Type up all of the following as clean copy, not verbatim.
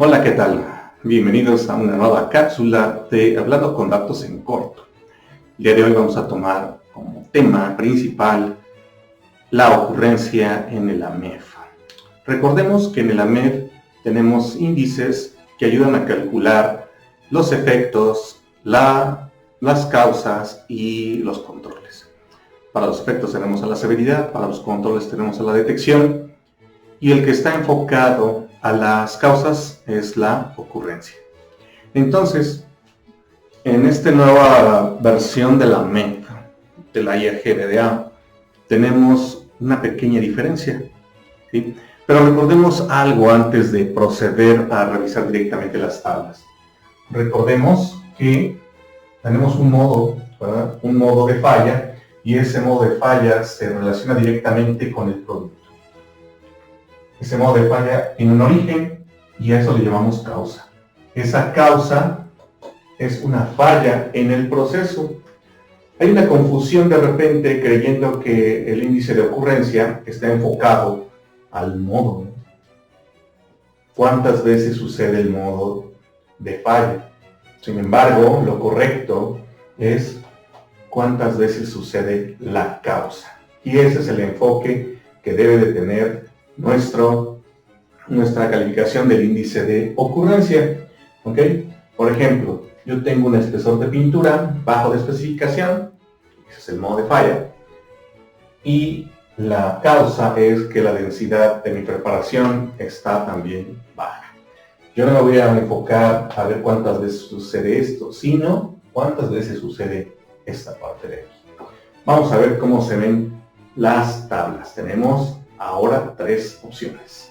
Hola, ¿qué tal? Bienvenidos a una nueva cápsula de Hablando con Datos en Corto. El día de hoy vamos a tomar como tema principal la ocurrencia en el AMEF. Recordemos que en el AMEF tenemos índices que ayudan a calcular los efectos, las causas y los controles. Para los efectos tenemos a la severidad, para los controles tenemos a la detección, y el que está enfocado a las causas es la ocurrencia. Entonces, en esta nueva versión de la AMEF, de la IAG-BDA, tenemos una pequeña diferencia, ¿sí? Pero recordemos algo antes de proceder a revisar directamente las tablas. Recordemos que tenemos un modo, ¿verdad? Un modo de falla, y ese modo de falla se relaciona directamente con el producto. Ese modo de falla tiene un origen y a eso le llamamos causa. Esa causa es una falla en el proceso. Hay una confusión de repente creyendo que el índice de ocurrencia está enfocado al modo. ¿Cuántas veces sucede el modo de falla? Sin embargo, lo correcto es cuántas veces sucede la causa. Y ese es el enfoque que debe de tener nuestra calificación del índice de ocurrencia. ¿Ok? Por ejemplo, yo tengo un espesor de pintura bajo de especificación, ese es el modo de falla, y la causa es que la densidad de mi preparación está también baja. Yo no me voy a enfocar a ver cuántas veces sucede esto, sino cuántas veces sucede esta parte de aquí. Vamos a ver cómo se ven las tablas. Tenemos ahora tres opciones.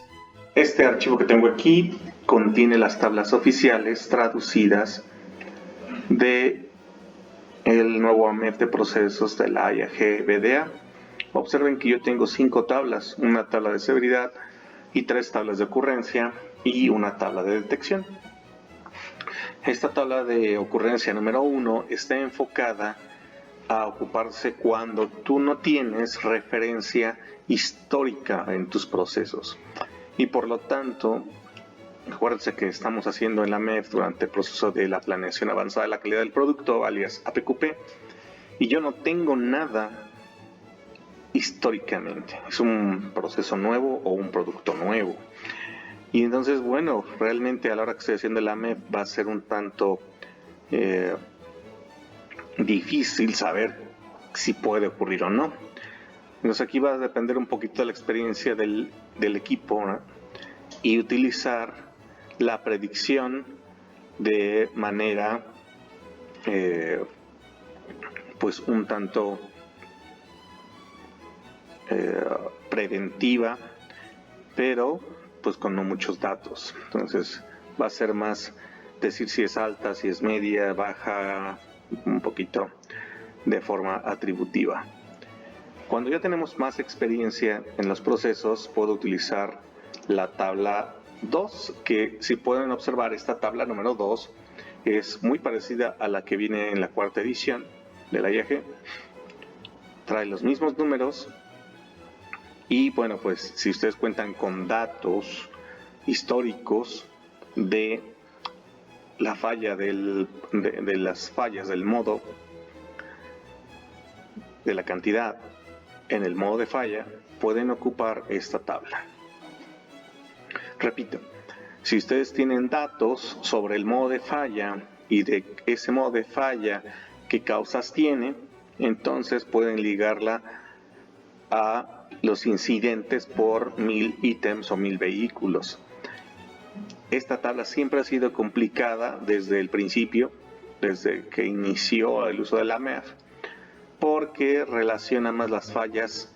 Este archivo que tengo aquí contiene las tablas oficiales traducidas de el nuevo AMEF de procesos de la IAG-BDA. Observen que yo tengo 5 tablas, una tabla de severidad y 3 tablas de ocurrencia y una tabla de detección. Esta tabla de ocurrencia número 1 está enfocada a ocuparse cuando tú no tienes referencia histórica en tus procesos. Y por lo tanto, acuérdense que estamos haciendo en la AMEF durante el proceso de la planeación avanzada de la calidad del producto, alias APQP, y yo no tengo nada históricamente. Es un proceso nuevo o un producto nuevo. Y entonces, bueno, realmente a la hora que estoy haciendo la AMEF va a ser un tanto difícil saber si puede ocurrir o no. Entonces aquí va a depender un poquito de la experiencia del equipo, ¿no? Y utilizar la predicción de manera pues un tanto preventiva, pero pues con no muchos datos. Entonces va a ser más decir si es alta, si es media, baja, un poquito de forma atributiva. Cuando ya tenemos más experiencia en los procesos, puedo utilizar la tabla 2, que si pueden observar, esta tabla número 2 es muy parecida a la que viene en la cuarta edición de la IAG. Trae los mismos números y bueno, pues si ustedes cuentan con datos históricos de la falla de las fallas del modo, de la cantidad en el modo de falla, pueden ocupar esta tabla. Repito, si ustedes tienen datos sobre el modo de falla y de ese modo de falla qué causas tiene, entonces pueden ligarla a los incidentes por 1000 ítems o 1000 vehículos. Esta tabla siempre ha sido complicada desde el principio, desde que inició el uso de la AMEF, porque relaciona más las fallas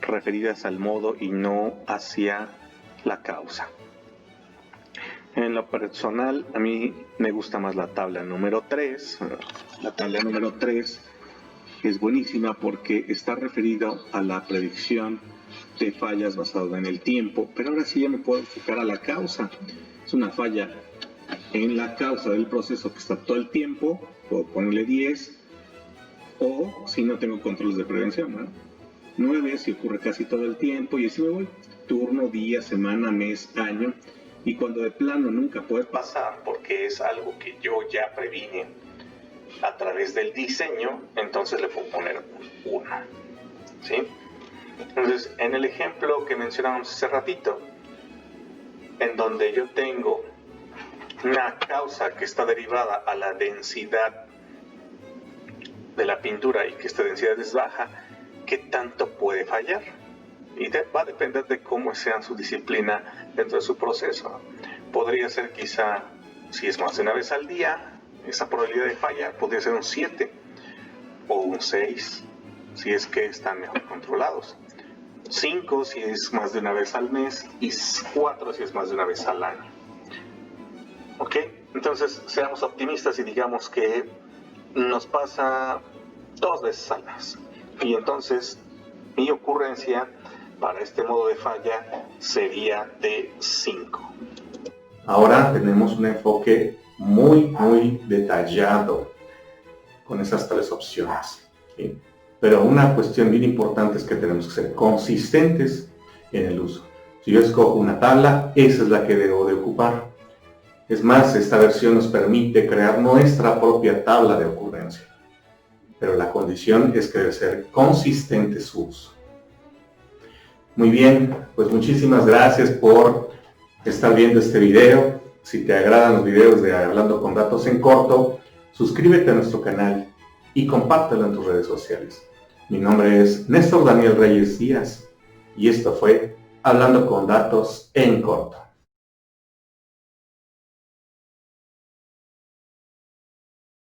referidas al modo y no hacia la causa. En lo personal, a mí me gusta más la tabla número 3. La tabla número 3 es buenísima porque está referido a la predicción de fallas basado en el tiempo, pero ahora sí ya me puedo enfocar a la causa. Es una falla en la causa del proceso que está todo el tiempo, puedo ponerle 10, o si no tengo controles de prevención, ¿no? 9 si ocurre casi todo el tiempo, y así me voy, turno, día, semana, mes, año, Y cuando de plano nunca puede pasar, porque es algo que yo ya previne a través del diseño, entonces le puedo poner 1. ¿Sí? Entonces, en el ejemplo que mencionábamos hace ratito, en donde yo tengo una causa que está derivada a la densidad de la pintura y que esta densidad es baja, ¿qué tanto puede fallar? Y va a depender de cómo sea su disciplina dentro de su proceso. Podría ser quizá, si es más de una vez al día, esa probabilidad de fallar podría ser un 7 o un 6, si es que están mejor controlados. 5 si es más de una vez al mes y 4 si es más de una vez al año. ¿Ok? Entonces seamos optimistas y digamos que nos pasa 2 veces al mes. Y entonces mi ocurrencia para este modo de falla sería de 5. Ahora tenemos un enfoque muy detallado con esas 3 opciones. ¿Sí? Pero una cuestión bien importante es que tenemos que ser consistentes en el uso. Si yo escojo una tabla, esa es la que debo de ocupar. Es más, esta versión nos permite crear nuestra propia tabla de ocurrencia. Pero la condición es que debe ser consistente su uso. Muy bien, pues muchísimas gracias por estar viendo este video. Si te agradan los videos de Hablando con Datos en Corto, suscríbete a nuestro canal y compártelo en tus redes sociales. Mi nombre es Néstor Daniel Reyes Díaz y esto fue Hablando con Datos en Corto.